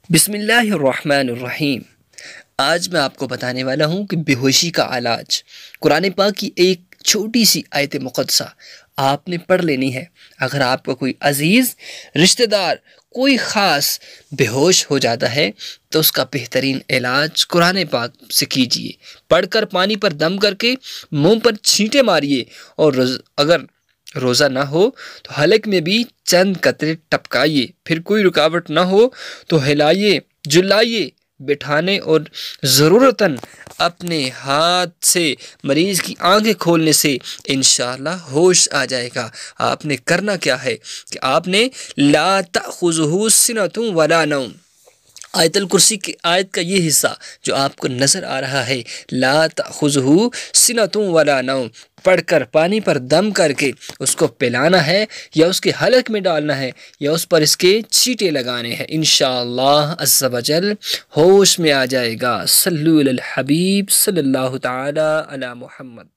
बिस्मिल्लाहिर्रहमानिर्रहीम। आज मैं आपको बताने वाला हूँ कि बेहोशी का इलाज। कुरान पाक की एक छोटी सी आयत मुक़द्दसा आपने पढ़ लेनी है। अगर आपका कोई अजीज़ रिश्तेदार कोई ख़ास बेहोश हो जाता है तो उसका बेहतरीन इलाज कुरान पाक से कीजिए। पढ़कर पानी पर दम करके मुंह पर छींटे मारिए और अगर रोज़ा ना हो तो हलक में भी चंद कतरे टपकाइए। फिर कोई रुकावट ना हो तो हिलाइए, जुलाइए, बिठाने और ज़रूरतन अपने हाथ से मरीज़ की आंखें खोलने से इंशाअल्लाह होश आ जाएगा। आपने करना क्या है कि आपने ला तअख़ुज़ुहु सिनतुन वला नौम, आयतल कुर्सी की आयत का ये हिस्सा जो आपको नज़र आ रहा है, ला तअख़ुज़ुहु सिनतुन वला नौम, पढ़कर पानी पर दम करके उसको पिलाना है या उसके हलक में डालना है या उस पर इसके छींटे लगाने हैं। इंशाअल्लाह अज़्ज़ा वजल होश में आ जाएगा। सल्लु अलल हबीब सल्लल्लाहु तआला अला मुहम्मद।